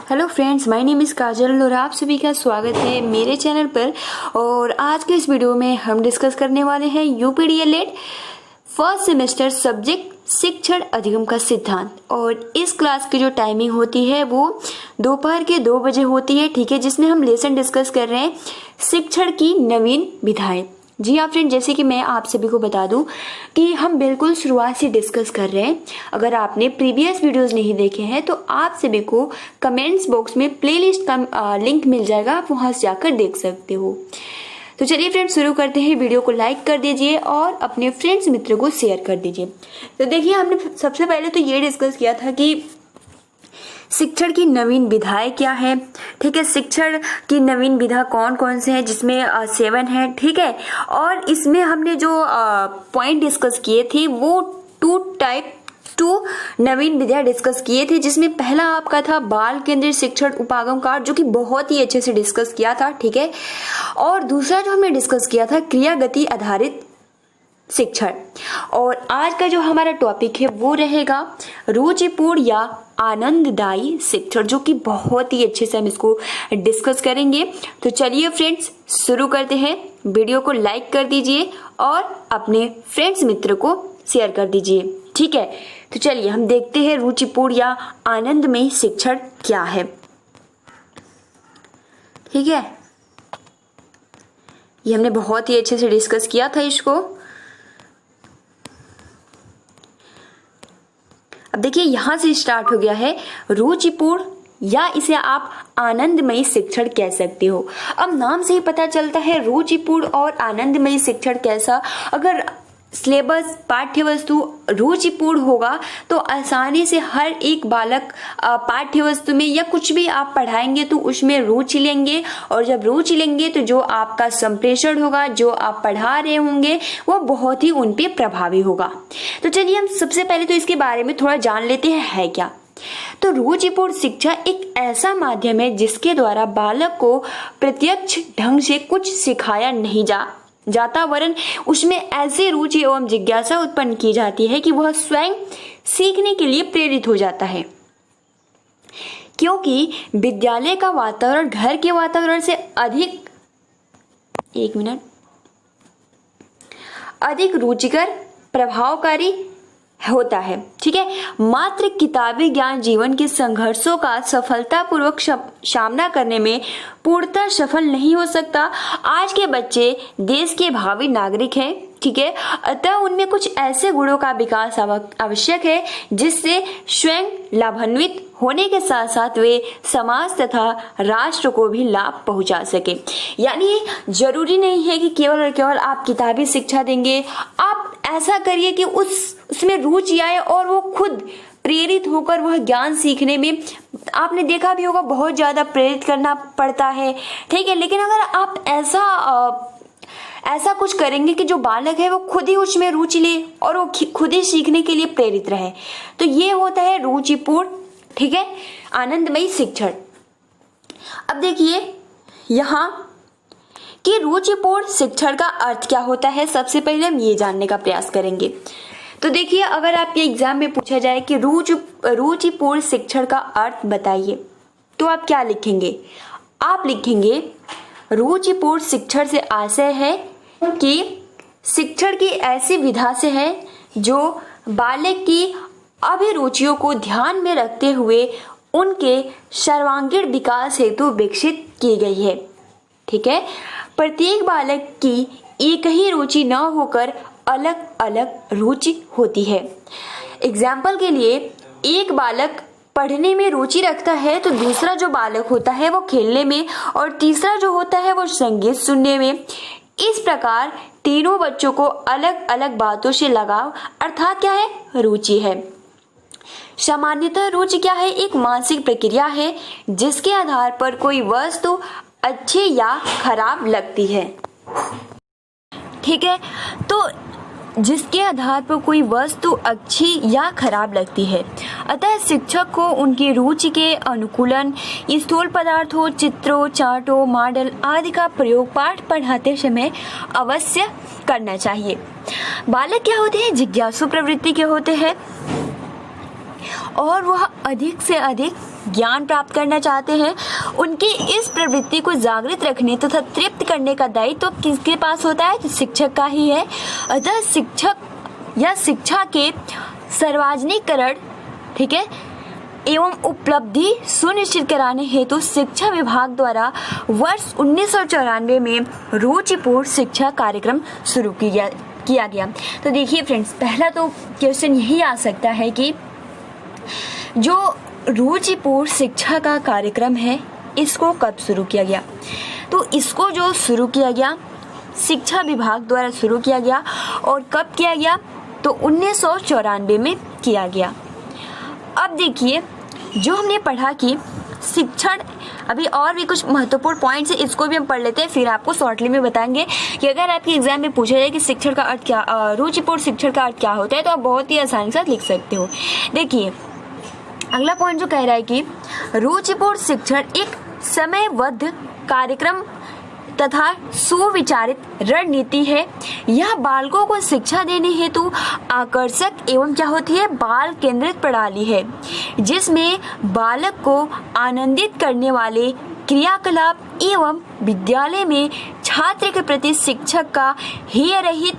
Hello friends, my name is Kajal और आप सभी का स्वागत है मेरे चैनल पर। और आज के इस वीडियो में हम डिस्कस करने वाले हैं यूपीडीएलएड फर्स्ट सेमेस्टर सब्जेक्ट शिक्षण अधिगम का सिद्धांत। और इस क्लास की जो टाइमिंग होती है वो दोपहर के 2 बजे होती है, ठीक है, जिसमें हम लेसन डिस्कस कर रहे हैं शिक्षण की नवीन विधाएं। जी हाँ फ्रेंड, जैसे कि मैं आप सभी को बता दूं कि हम बिल्कुल शुरुआत से डिस्कस कर रहे हैं। अगर आपने प्रीवियस वीडियोस नहीं देखे हैं तो आप सभी को कमेंट्स बॉक्स में प्लेलिस्ट का लिंक मिल जाएगा, आप वहां से जाकर देख सकते हो। तो चलिए फ्रेंड्स शुरू करते हैं। वीडियो को लाइक कर दीजिए और अपने फ्रेंड्स मित्रों को शेयर कर दीजिए। तो देखिए, हमने सबसे पहले तो ये डिस्कस किया था कि शिक्षण की नवीन विधाएं क्या है, ठीक है। शिक्षण की नवीन विधा कौन कौन से हैं, जिसमें 7 है, ठीक है। और इसमें हमने जो पॉइंट डिस्कस किए थे वो 2 नवीन विधा डिस्कस किए थे, जिसमें पहला आपका था बाल केंद्रित शिक्षण उपागम कार्ड, जो कि बहुत ही अच्छे से डिस्कस किया था, ठीक है। और दूसरा जो हमने डिस्कस किया था क्रिया गति आधारित शिक्षण। और आज का जो हमारा टॉपिक है वो रहेगा रुचिपूर्ण या आनंददायी शिक्षण, जो कि बहुत ही अच्छे से हम इसको डिस्कस करेंगे। तो चलिए फ्रेंड्स शुरू करते हैं। वीडियो को लाइक कर दीजिए और अपने फ्रेंड्स मित्र को शेयर कर दीजिए, ठीक है। तो चलिए हम देखते हैं रुचिपूर्ण या आनंदमयी शिक्षण क्या है, ठीक है। ये हमने बहुत ही अच्छे से डिस्कस किया था इसको। अब देखिए, यहां से स्टार्ट हो गया है रुचिपूर्ण, या इसे आप आनंदमयी शिक्षण कह सकते हो। अब नाम से ही पता चलता है रुचिपूर्ण और आनंदमयी शिक्षण कैसा। अगर सिलेबस पाठ्य वस्तु रुचिपूर्ण होगा तो आसानी से हर एक बालक पाठ्य वस्तु में या कुछ भी आप पढ़ाएंगे तो उसमें रुचि लेंगे। और जब रुचि लेंगे तो जो आपका संप्रेषण होगा, जो आप पढ़ा रहे होंगे, वो बहुत ही उन पे प्रभावी होगा। तो चलिए हम सबसे पहले तो इसके बारे में थोड़ा जान लेते हैं है क्या। तो रुचिपूर्ण शिक्षा एक ऐसा माध्यम है जिसके द्वारा बालक को प्रत्यक्ष ढंग से कुछ सिखाया नहीं जाता, वरन उसमें ऐसी रुचि एवं जिज्ञासा उत्पन्न की जाती है कि वह स्वयं सीखने के लिए प्रेरित हो जाता है। क्योंकि विद्यालय का वातावरण घर के वातावरण से अधिक रुचिकर प्रभावकारी होता है, ठीक है। मात्र किताबी ज्ञान जीवन के संघर्षों का सफलतापूर्वक सामना करने में पूर्णतः सफल नहीं हो सकता। आज के बच्चे देश के भावी नागरिक हैं, ठीक है। अतः उनमें कुछ ऐसे गुणों का विकास आवश्यक है जिससे स्वयं लाभान्वित होने के साथ साथ वे समाज तथा राष्ट्र को भी लाभ पहुंचा सके। यानी जरूरी नहीं है कि केवल और केवल आप किताबी शिक्षा देंगे। आप ऐसा करिए कि उसमें रुचि आए और वो खुद प्रेरित होकर वह ज्ञान सीखने में, आपने देखा भी होगा बहुत ज्यादा प्रेरित करना पड़ता है, ठीक है। लेकिन अगर आप ऐसा कुछ करेंगे कि जो बालक है वो खुद ही उसमें रुचि ले और वो खुद ही सीखने के लिए प्रेरित रहे, तो ये होता है रुचिपूर्ण, ठीक है, आनंदमयी शिक्षण। अब देखिए यहाँ कि रुचिपूर्ण शिक्षण का अर्थ क्या होता है, सबसे पहले हम ये जानने का प्रयास करेंगे। तो देखिए, अगर आपके एग्जाम में पूछा जाए कि रुचिपूर्ण शिक्षण का अर्थ बताइए, तो आप क्या लिखेंगे? आप लिखेंगे रुचिपूर्ण शिक्षण से आशय है कि शिक्षण की ऐसी विधा से है जो बालक की अभिरुचियों को ध्यान में रखते हुए उनके सर्वांगीण विकास हेतु विकसित की गई है, ठीक है। प्रत्येक बालक की एक ही रुचि न होकर अलग अलग रुचि होती है। एग्जाम्पल के लिए, एक बालक पढ़ने में रुचि रखता है तो दूसरा जो बालक होता है वो खेलने में, और तीसरा जो होता है वो संगीत सुनने में। इस प्रकार तीनों बच्चों को अलग अलग बातों से लगाव अर्थात क्या है, रुचि है। सामान्यतः रुचि क्या है, एक मानसिक प्रक्रिया है जिसके आधार पर कोई वस्तु अच्छी या खराब लगती है, ठीक है। तो जिसके आधार पर कोई वस्तु अच्छी या खराब लगती है, अतः शिक्षक को उनकी रुचि के अनुकूलन स्थूल पदार्थों, चित्रों, चार्टों, मॉडल आदि का प्रयोग पाठ पढ़ाते समय अवश्य करना चाहिए। बालक क्या होते हैं, जिज्ञासु प्रवृत्ति के होते हैं और वह अधिक से अधिक ज्ञान प्राप्त करना चाहते हैं। उनकी इस प्रवृत्ति को जागृत रखने तथा तृप्त करने का दायित्व तो किसके पास होता है? तो शिक्षक का ही है। अतः शिक्षक या शिक्षा के सार्वजनिकरण, ठीक है, एवं उपलब्धि सुनिश्चित कराने हेतु शिक्षा विभाग द्वारा वर्ष 1994 में रुचिपूर्ण शिक्षा कार्यक्रम शुरू किया गया। तो देखिए फ्रेंड्स, पहला तो क्वेश्चन यही आ सकता है कि जो रुचिपूर्ण शिक्षा का कार्यक्रम है इसको कब शुरू किया गया? तो इसको जो शुरू किया गया शिक्षा विभाग द्वारा शुरू किया गया। और कब किया गया? तो 1994 में किया गया। अब देखिए, जो हमने पढ़ा कि शिक्षण, अभी और भी कुछ महत्वपूर्ण पॉइंट्स है, इसको भी हम पढ़ लेते हैं, फिर आपको शॉर्टली में बताएंगे कि अगर आपके एग्जाम में पूछा जाए कि शिक्षण का अर्थ क्या, रुचिपूर्ण शिक्षण का अर्थ क्या होता है, तो आप बहुत ही आसानी से लिख सकते हो। देखिए अगला पॉइंट जो कह रहा है कि रुचिपूर्ण शिक्षण एक समयबद्ध कार्यक्रम तथा सुविचारित रणनीति है। यह बालकों को शिक्षा देने हेतु आकर्षक एवं क्या होती है? बाल केंद्रित प्रणाली है, जिसमें बालक को आनंदित करने वाले क्रियाकलाप एवं विद्यालय में छात्र के प्रति शिक्षक का हेय रहित,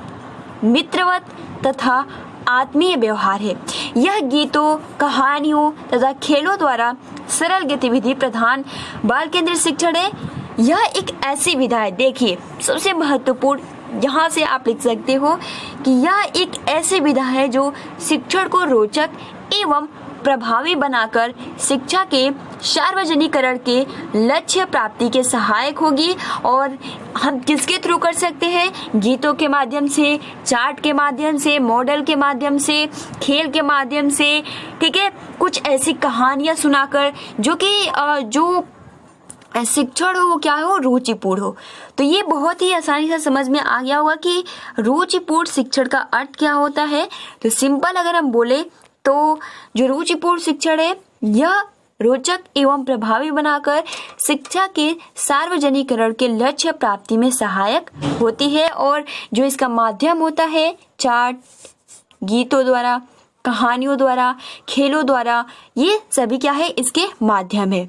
मित्रवत तथा आत्मीय व्यवहार है। यह गीतों, कहानियों तथा खेलों द्वारा सरल गतिविधि प्रधान बाल केंद्रित शिक्षण है। यह एक ऐसी विधा है, देखिए सबसे महत्वपूर्ण यहाँ से आप लिख सकते हो कि यह एक ऐसी विधा है जो शिक्षण को रोचक एवं प्रभावी बनाकर शिक्षा के सार्वजनिकरण के लक्ष्य प्राप्ति के सहायक होगी। और हम किसके थ्रू कर सकते हैं? गीतों के माध्यम से, चार्ट के माध्यम से, मॉडल के माध्यम से, खेल के माध्यम से, ठीक है, कुछ ऐसी कहानियां सुनाकर जो कि जो शिक्षण हो वो क्या हो? रुचिपूर्ण हो। तो ये बहुत ही आसानी से समझ में आ गया होगा कि रुचिपूर्ण शिक्षण का अर्थ क्या होता है। तो सिंपल अगर हम बोले तो जो रुचिपूर्ण शिक्षण है यह रोचक एवं प्रभावी बनाकर शिक्षा के सार्वजनिकरण के लक्ष्य प्राप्ति में सहायक होती है। और जो इसका माध्यम होता है, चार्ट, गीतों द्वारा, कहानियों द्वारा, खेलों द्वारा, ये सभी क्या है? इसके माध्यम है।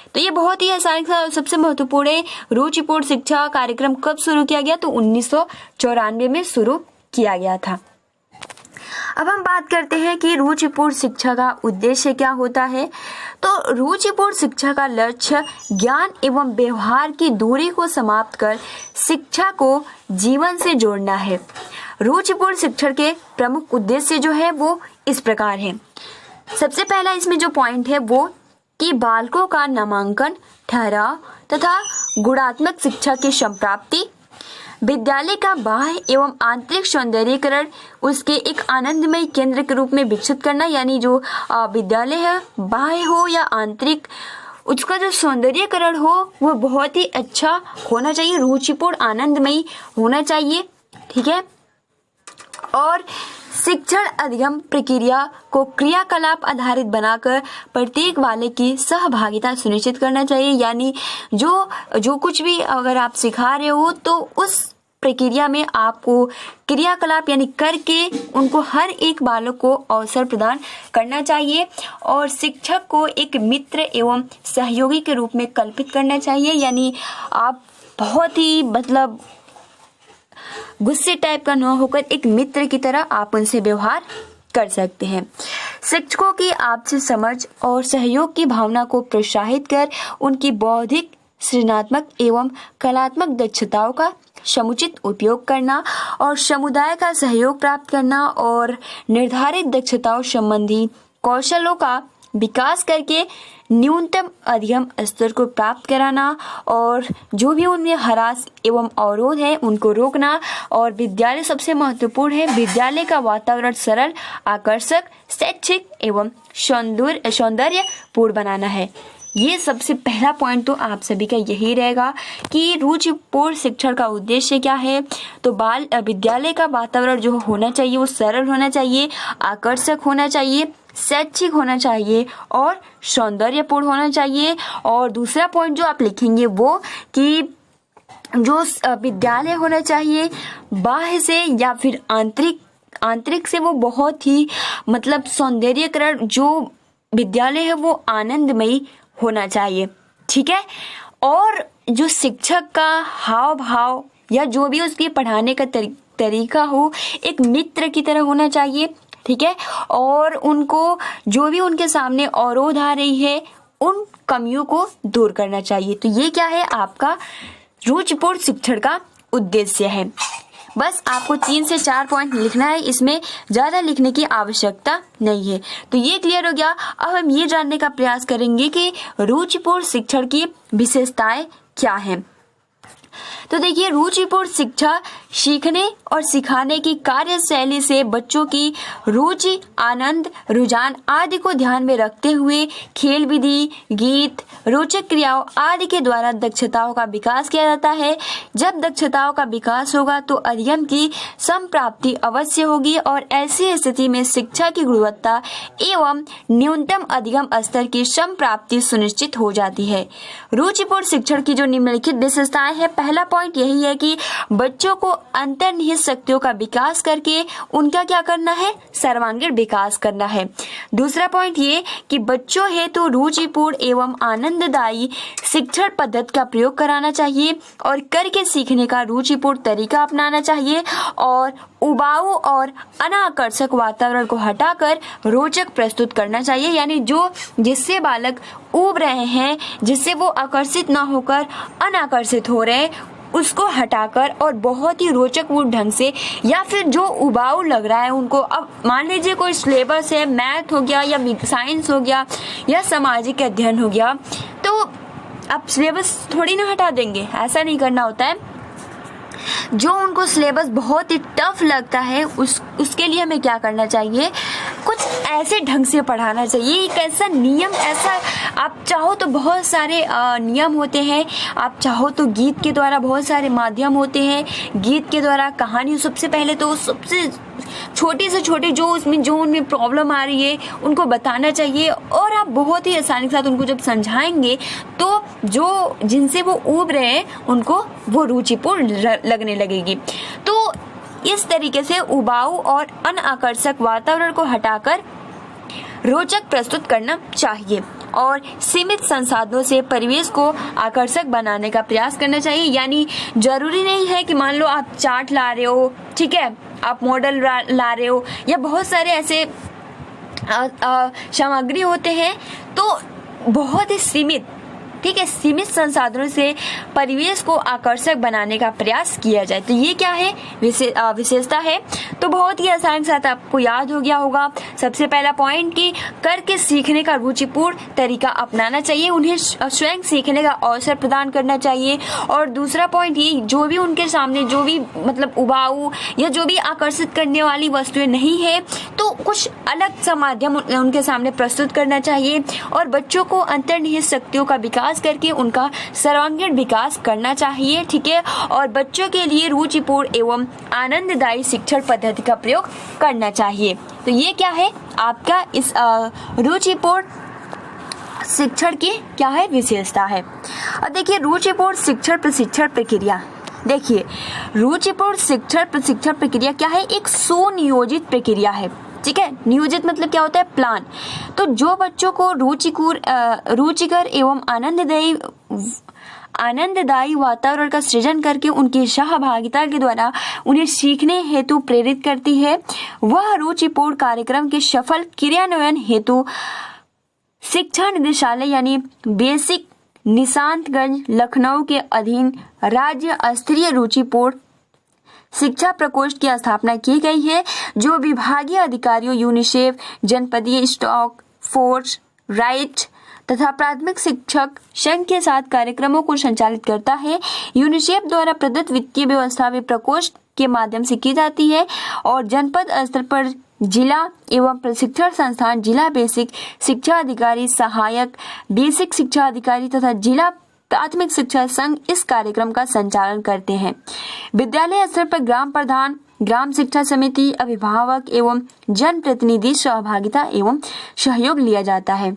तो ये बहुत ही आसानी से सबसे महत्वपूर्ण है। रुचिपूर्ण शिक्षा कार्यक्रम कब शुरू किया गया? तो 1994 में शुरू किया गया था। अब हम बात करते हैं कि रुचिपूर्ण शिक्षा का उद्देश्य क्या होता है। तो रुचिपूर्ण शिक्षा का लक्ष्य ज्ञान एवं व्यवहार की दूरी को समाप्त कर शिक्षा को जीवन से जोड़ना है। रुचिपूर्ण शिक्षण के प्रमुख उद्देश्य जो है वो इस प्रकार है। सबसे पहला इसमें जो पॉइंट है वो कि बालकों का नामांकन, ठहराव तथा गुणात्मक शिक्षा की संप्राप्ति, विद्यालय का बाह्य एवं आंतरिक सौंदर्यीकरण उसके एक आनंदमय केंद्र के रूप में विकसित करना, यानी जो विद्यालय है बाह्य हो या आंतरिक, उसका जो सौंदर्यीकरण हो वो बहुत ही अच्छा होना चाहिए, रुचिपूर्ण आनंदमयी होना चाहिए, ठीक है। और शिक्षण अधिगम प्रक्रिया को क्रियाकलाप आधारित बनाकर प्रत्येक बालक की सहभागिता सुनिश्चित करना चाहिए, यानी जो कुछ भी अगर आप सिखा रहे हो तो उस प्रक्रिया में आपको क्रियाकलाप यानी करके उनको हर एक बालक को अवसर प्रदान करना चाहिए। और शिक्षक को एक मित्र एवं सहयोगी के रूप में कल्पित करना चाहिए, यानी आप बहुत ही मतलब गुस्से टाइप का न होकर एक मित्र की तरह आप उनसे व्यवहार कर सकते हैं। शिक्षकों की आपसी समझ और सहयोग की भावना को प्रोत्साहित कर उनकी बौद्धिक, सृजनात्मक एवं कलात्मक दक्षताओं का समुचित उपयोग करना और समुदाय का सहयोग प्राप्त करना और निर्धारित दक्षताओं संबंधी कौशलों का विकास करके न्यूनतम अधिगम स्तर को प्राप्त कराना और जो भी उनमें हरास एवं अवरोध है उनको रोकना। और विद्यालय सबसे महत्वपूर्ण है, विद्यालय का वातावरण सरल, आकर्षक, शैक्षिक एवं सौंदर्यपूर्ण बनाना है। ये सबसे पहला पॉइंट तो आप सभी का यही रहेगा कि रुचिपूर्ण शिक्षण का उद्देश्य क्या है। तो विद्यालय का वातावरण जो होना चाहिए वो सरल होना चाहिए, आकर्षक होना चाहिए, शैक्षिक होना चाहिए और सौंदर्यपूर्ण होना चाहिए। और दूसरा पॉइंट जो आप लिखेंगे वो कि जो विद्यालय होना चाहिए बाह्य से या फिर आंतरिक से वो बहुत ही मतलब सौंदर्यीकरण जो विद्यालय है वो आनंदमयी होना चाहिए, ठीक है। और जो शिक्षक का हाव भाव या जो भी उसके पढ़ाने का तरीका हो एक मित्र की तरह होना चाहिए, ठीक है। और उनको जो भी उनके सामने अवरोध आ रही है उन कमियों को दूर करना चाहिए। तो ये क्या है, आपका रुचिपूर्ण शिक्षण का उद्देश्य है। बस आपको 3 से 4 पॉइंट लिखना है, इसमें ज़्यादा लिखने की आवश्यकता नहीं है। तो ये क्लियर हो गया। अब हम ये जानने का प्रयास करेंगे कि रुचिपूर्ण शिक्षण की विशेषताएं क्या हैं। तो देखिए, रुचिपूर्ण शिक्षा सीखने और सिखाने की कार्यशैली से बच्चों की रुचि, आनंद, रुझान आदि को ध्यान में रखते हुए खेल विधि, गीत, रोचक क्रियाओं आदि के द्वारा दक्षताओं का विकास किया जाता है। जब दक्षताओं का विकास होगा तो अध्ययन की संप्राप्ति अवश्य होगी और ऐसी स्थिति में शिक्षा की गुणवत्ता एवं न्यूनतम अधिगम स्तर की संप्राप्ति सुनिश्चित हो जाती है। रुचिपूर्ण शिक्षण की जो निम्नलिखित विशेषताएं हैं, पहला पॉइंट यही है कि बच्चों को अंतर्निहित शक्तियों का विकास करके उनका क्या करना है, सर्वांगीण विकास करना है। दूसरा पॉइंट ये कि बच्चों हेतु रुचिपूर्ण एवं आनंददायी शिक्षण पद्धति का प्रयोग कराना चाहिए और करके सीखने का रुचिपूर्ण तरीका अपनाना चाहिए और उबाऊ और अनाकर्षक वातावरण को हटाकर रोचक प्रस्तुत करना चाहिए। यानी जो जिससे बालक ऊब रहे हैं, जिससे वो आकर्षित ना होकर अनाकर्षित हो रहे हैं, उसको हटाकर और बहुत ही रोचक ढंग से, या फिर जो उबाऊ लग रहा है उनको, अब मान लीजिए कोई सिलेबस है, मैथ हो गया या साइंस हो गया या सामाजिक अध्ययन हो गया, तो अब सिलेबस थोड़ी ना हटा देंगे, ऐसा नहीं करना होता है। जो उनको सिलेबस बहुत ही टफ लगता है उसके लिए हमें क्या करना चाहिए, कुछ ऐसे ढंग से पढ़ाना चाहिए। एक ऐसा नियम, ऐसा आप चाहो तो बहुत सारे नियम होते हैं, आप चाहो तो गीत के द्वारा बहुत सारे माध्यम होते हैं, गीत के द्वारा कहानी, सबसे पहले तो सबसे छोटी से छोटी जो उनमें प्रॉब्लम आ रही है उनको बताना चाहिए और आप बहुत ही आसानी के साथ उनको जब समझाएंगे तो जो जिनसे वो ऊब रहे हैं उनको वो रुचिपूर्ण लगने लगेगी। तो इस तरीके से उबाऊ और अनाकर्षक वातावरण को हटाकर रोचक प्रस्तुत करना चाहिए और सीमित संसाधनों से परिवेश को आकर्षक बनाने का प्रयास करना चाहिए। यानी जरूरी नहीं है कि मान लो आप चार्ट ला रहे हो, ठीक है, आप मॉडल ला रहे हो या बहुत सारे ऐसे सामग्री होते हैं, तो बहुत ही सीमित, ठीक है, सीमित संसाधनों से परिवेश को आकर्षक बनाने का प्रयास किया जाए। तो ये क्या है, विशेषता है। तो बहुत ही आसानी के साथ आपको याद हो गया होगा। सबसे पहला पॉइंट कि करके सीखने का रुचिपूर्ण तरीका अपनाना चाहिए, उन्हें स्वयं सीखने का अवसर प्रदान करना चाहिए। और दूसरा पॉइंट ये, जो भी उनके सामने जो भी मतलब उबाऊ या जो भी आकर्षित करने वाली वस्तुएं नहीं है तो कुछ अलग सा माध्यम उनके सामने प्रस्तुत करना चाहिए और बच्चों को अंतर्निहित शक्तियों का विकास करके उनका सर्वांगीण विकास करना चाहिए, ठीक है। और बच्चों के लिए रुचिपूर्ण एवं आनंददायी शिक्षण पद्धति का प्रयोग करना चाहिए। तो ये क्या है आपका इस रुचिपूर्ण शिक्षण की क्या है, विशेषता है। अब देखिए, रुचिपूर्ण शिक्षण प्रशिक्षण प्रक्रिया। देखिए, रुचिपूर्ण शिक्षण प्रशिक्षण प्रक्रिया क्या है, एक सुनियोजित प्रक्रिया है, ठीक है। नियोजित मतलब क्या होता है, प्लान। तो जो बच्चों को रुचिकर एवं आनंददायी वातावरण का सृजन करके उनकी सहभागिता के द्वारा उन्हें सीखने हेतु प्रेरित करती है, वह रुचिपूर्ण कार्यक्रम के सफल क्रियान्वयन हेतु शिक्षा निदेशालय यानी बेसिक निशांतगंज लखनऊ के अधीन राज्य स्तरीय रुचिपूर्ण शिक्षा प्रकोष्ठ की स्थापना की गई है, जो विभागीय अधिकारियों, यूनिसेफ, जनपदीय स्टॉक फोर्स, राइट तथा प्राथमिक शिक्षक संघ के साथ कार्यक्रमों को संचालित करता है। यूनिसेफ द्वारा प्रदत्त वित्तीय व्यवस्था वे प्रकोष्ठ के माध्यम से की जाती है और जनपद स्तर पर जिला एवं प्रशिक्षण संस्थान, जिला बेसिक शिक्षा अधिकारी, सहायक बेसिक शिक्षा अधिकारी तथा जिला प्राथमिक शिक्षा संघ इस कार्यक्रम का संचालन करते हैं। विद्यालय स्तर पर ग्राम प्रधान, ग्राम शिक्षा समिति, अभिभावक एवं जनप्रतिनिधि सहभागिता एवं सहयोग लिया जाता है।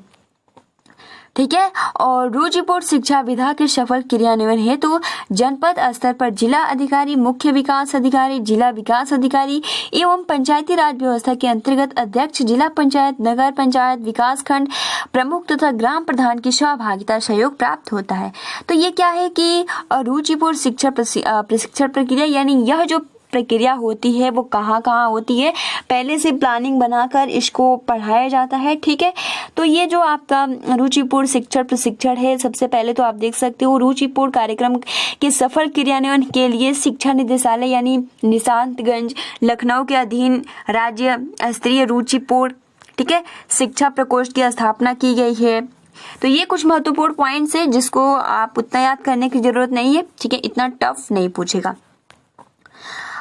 ठीक है। और रुचिपूर्ण शिक्षा विधा के सफल क्रियान्वयन हेतु जनपद स्तर पर जिला अधिकारी, मुख्य विकास अधिकारी, जिला विकास अधिकारी एवं पंचायती राज व्यवस्था के अंतर्गत अध्यक्ष, जिला पंचायत, नगर पंचायत, विकास खंड प्रमुख तथा ग्राम प्रधान की सहभागिता सहयोग प्राप्त होता है। तो ये क्या है कि रुचिपूर्ण शिक्षा प्रशिक्षण प्रक्रिया, यानी यह जो प्रक्रिया होती है वो कहाँ कहाँ होती है, पहले से प्लानिंग बनाकर इसको पढ़ाया जाता है। ठीक है, तो ये जो आपका रुचिपूर्ण शिक्षण प्रशिक्षण है, सबसे पहले तो आप देख सकते हो रुचिपूर्ण कार्यक्रम के सफल क्रियान्वयन के लिए शिक्षा निदेशालय यानी निशांतगंज लखनऊ के अधीन राज्य स्तरीय रुचिपूर्ण, ठीक है, शिक्षा प्रकोष्ठ की स्थापना की गई है। तो ये कुछ महत्वपूर्ण पॉइंट्स है जिसको आप उतना याद करने की जरूरत नहीं है। ठीक है, इतना टफ नहीं पूछेगा।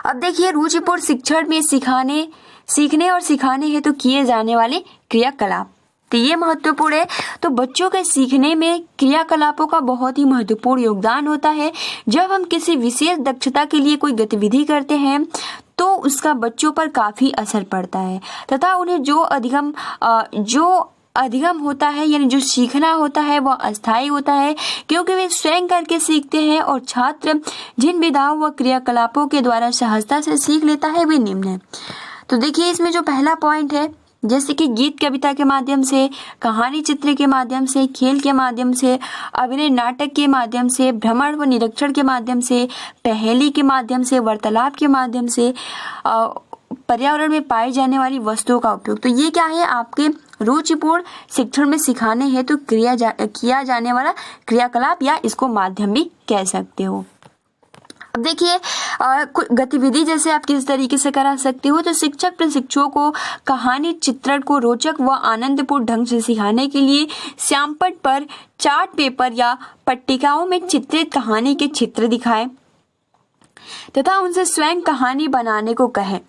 अब देखिए रुचिपूर्ण शिक्षण में सीखने और सिखाने हेतु किए जाने वाले क्रियाकलाप, तो ये महत्वपूर्ण है। तो बच्चों के सीखने में क्रियाकलापों का बहुत ही महत्वपूर्ण योगदान होता है। जब हम किसी विशेष दक्षता के लिए कोई गतिविधि करते हैं तो उसका बच्चों पर काफी असर पड़ता है तथा उन्हें जो अधिगम होता है, यानी जो सीखना होता है वह अस्थायी होता है, क्योंकि वे स्वयं करके सीखते हैं। और छात्र जिन विधाओं व क्रियाकलापों के द्वारा सहजता से सीख लेता है वे निम्न है। तो देखिए इसमें जो पहला पॉइंट है, जैसे कि गीत कविता के माध्यम से, कहानी चित्र के माध्यम से, खेल के माध्यम से, अभिनय नाटक के माध्यम से, भ्रमण व निरीक्षण के माध्यम से, पहेली के माध्यम से, वार्तालाप के माध्यम से, पर्यावरण में पाई जाने वाली वस्तुओं का उपयोग। तो ये क्या है, आपके रुचिपूर्ण शिक्षण में सिखाने हेतु किया जाने वाला क्रियाकलाप या इसको माध्यम भी कह सकते हो। अब देखिए गतिविधि जैसे आप किस तरीके से करा सकते हो, तो शिक्षक प्रशिक्षुओं को कहानी चित्रण को रोचक व आनंदपूर्ण ढंग से सिखाने के लिए श्यामपट्ट पर चार्ट पेपर या पट्टिकाओं में चित्रित कहानी के चित्र दिखाएं तथा उनसे स्वयं कहानी बनाने को कहें।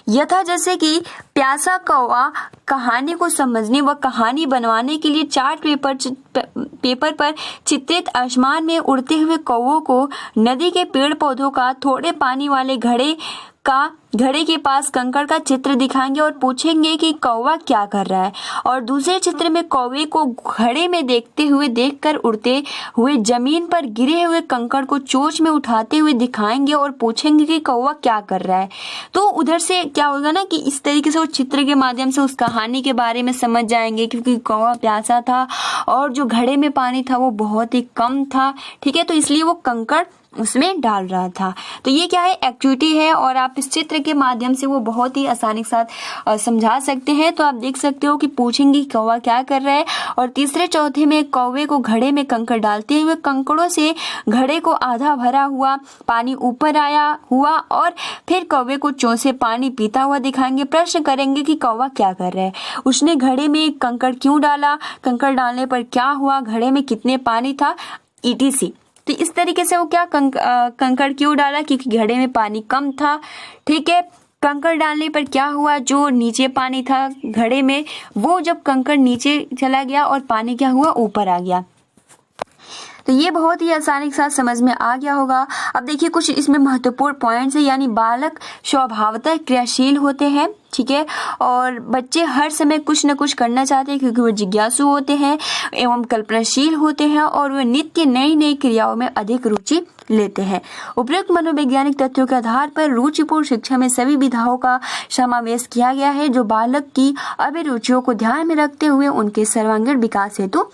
यथा जैसे कि प्यासा कौवा कहानी को समझने व कहानी बनवाने के लिए चार्ट पेपर पर चित्रित आसमान में उड़ते हुए कौवों को, नदी के पेड़ पौधों का, थोड़े पानी वाले घड़े के पास कंकड़ का चित्र दिखाएंगे और पूछेंगे कि कौवा क्या कर रहा है। और दूसरे चित्र में कौवे को घड़े में देखकर उड़ते हुए जमीन पर गिरे हुए कंकड़ को चोंच में उठाते हुए दिखाएंगे और पूछेंगे कि कौवा क्या कर रहा है। तो उधर से क्या होगा ना कि इस तरीके से वो चित्र के माध्यम से उस कहानी के बारे में समझ जाएंगे, क्योंकि कौवा प्यासा था और जो घड़े में पानी था वो बहुत ही कम था। ठीक है, तो इसलिए वो कंकड़ उसमें डाल रहा था। तो ये क्या है, एक्टिविटी है और आप इस चित्र के माध्यम से वो बहुत ही आसानी के साथ समझा सकते हैं। तो आप देख सकते हो कि पूछेंगे कौवा क्या कर रहा है, और तीसरे चौथे में कौवे को घड़े में कंकड़ डालते हुए कंकड़ों से घड़े को आधा भरा हुआ पानी ऊपर आया हुआ और फिर कौवे को चोंच से पानी पीता हुआ दिखाएंगे। प्रश्न करेंगे कि कौवा क्या कर रहा है, उसने घड़े में कंकड़ क्यों डाला, कंकड़ डालने पर क्या हुआ, घड़े में कितने पानी था, ETC। तो इस तरीके से वो क्या कंकड़ क्यों डाला, क्योंकि घड़े में पानी कम था। ठीक है, कंकड़ डालने पर क्या हुआ, जो नीचे पानी था घड़े में वो जब कंकड़ नीचे चला गया और पानी क्या हुआ, ऊपर आ गया। तो ये बहुत ही आसानी के साथ समझ में आ गया होगा। अब देखिए कुछ इसमें महत्वपूर्ण पॉइंट्स है, यानी बालक स्वभावतः क्रियाशील होते हैं। ठीक है, और बच्चे हर समय कुछ न कुछ करना चाहते हैं क्योंकि वो जिज्ञासु होते हैं एवं कल्पनाशील होते हैं और वे नित्य नई नई क्रियाओं में अधिक रुचि लेते हैं। उपयुक्त मनोवैज्ञानिक तथ्यों के आधार पर रुचिपूर्ण शिक्षा में सभी विधाओं का समावेश किया गया है जो बालक की अभिरुचियों को ध्यान में रखते हुए उनके सर्वांगीण विकास हेतु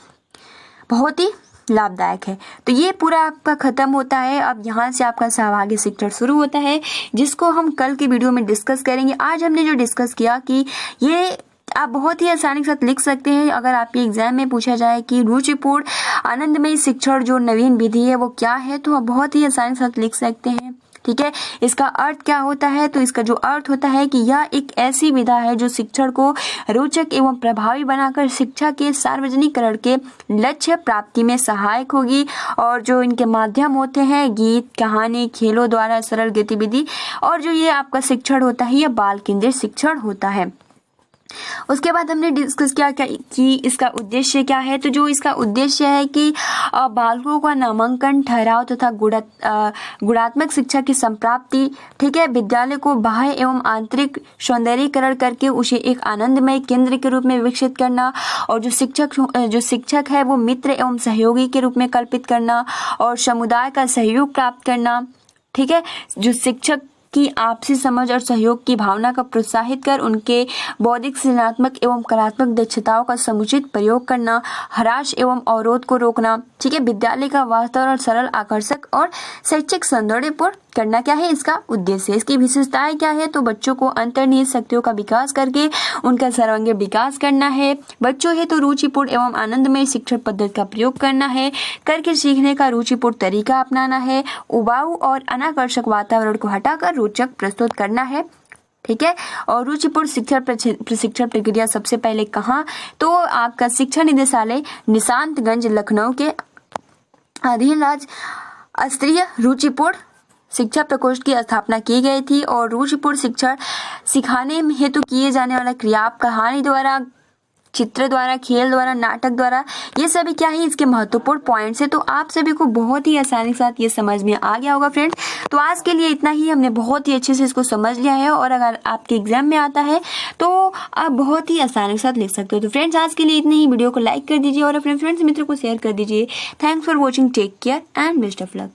बहुत ही लाभदायक है। तो ये पूरा आपका खत्म होता है। अब यहाँ से आपका सहभागी शिक्षण शुरू होता है, जिसको हम कल के वीडियो में डिस्कस करेंगे। आज हमने जो डिस्कस किया कि ये आप बहुत ही आसानी के साथ लिख सकते हैं। अगर आपके एग्जाम में पूछा जाए कि रुचिपूर्ण आनंदमय शिक्षण जो नवीन विधि है वो क्या है, तो आप बहुत ही आसानी के साथ लिख सकते हैं। ठीक है, इसका अर्थ क्या होता है, तो इसका जो अर्थ होता है कि यह एक ऐसी विधा है जो शिक्षण को रोचक एवं प्रभावी बनाकर शिक्षा के सार्वजनिकरण के लक्ष्य प्राप्ति में सहायक होगी। और जो इनके माध्यम होते हैं गीत, कहानी, खेलों द्वारा सरल गतिविधि, और जो ये आपका शिक्षण होता है यह बाल केंद्रित शिक्षण होता है। उसके बाद हमने डिस्कस किया कि इसका उद्देश्य क्या है। तो जो इसका उद्देश्य है कि बालकों का नामांकन, ठहराव तथा गुणात्मक शिक्षा की संप्राप्ति, ठीक है, विद्यालय को बाह्य एवं आंतरिक सौंदर्यीकरण करके उसे एक आनंदमय केंद्र के रूप में विकसित करना, और जो शिक्षक है वो मित्र एवं सहयोगी के रूप में कल्पित करना, और समुदाय का सहयोग प्राप्त करना, ठीक है, जो शिक्षक की आपसी समझ और सहयोग की भावना का प्रोत्साहित कर उनके बौद्धिक, सृजनात्मक एवं कलात्मक दक्षताओं का समुचित प्रयोग करना, हरास एवं अवरोध को रोकना, ठीक है, विद्यालय का वास्तव और सरल, आकर्षक और शैक्षिक सौंदर्यपूर्ण करना क्या है इसका उद्देश्य। इसकी विशेषताएं क्या है? तो बच्चों को अंतर्निहित शक्तियों का विकास करके उनका सर्वांगीण विकास करना है। बच्चों है तो रुचिपूर्ण एवं आनंदमय शिक्षण पद्धति का प्रयोग करना है, करके सीखने का रुचिपूर्ण तरीका अपनाना है, उबाऊ और अनाकर्षक वातावरण को हटाकर रोचक प्रस्तुत करना है, ठीक है। और रुचिपूर्ण शिक्षण प्रशिक्षण प्रक्रिया सबसे पहले कहाँ? तो आपका शिक्षा निदेशालय निशांतगंज लखनऊ के अधीन राज्य स्तरीय रुचिपूर्ण शिक्षा प्रकोष्ठ की स्थापना की गई थी। और रुचिपूर्ण शिक्षण सिखाने हेतु किए जाने वाला क्रिया कहानी द्वारा, चित्र द्वारा, खेल द्वारा, नाटक द्वारा, ये सभी क्या है इसके महत्वपूर्ण पॉइंट्स है। तो आप सभी को बहुत ही आसानी के साथ ये समझ में आ गया होगा फ्रेंड्स। तो आज के लिए इतना ही, हमने बहुत ही अच्छे से इसको समझ लिया है, और अगर आपके एग्जाम में आता है तो आप बहुत ही आसानी के साथ लिख सकते हो। तो फ्रेंड्स आज के लिए इतना ही, वीडियो को लाइक कर दीजिए और अपने फ्रेंड्स मित्रों को शेयर कर दीजिए। Thanks for watching, take care and best of luck.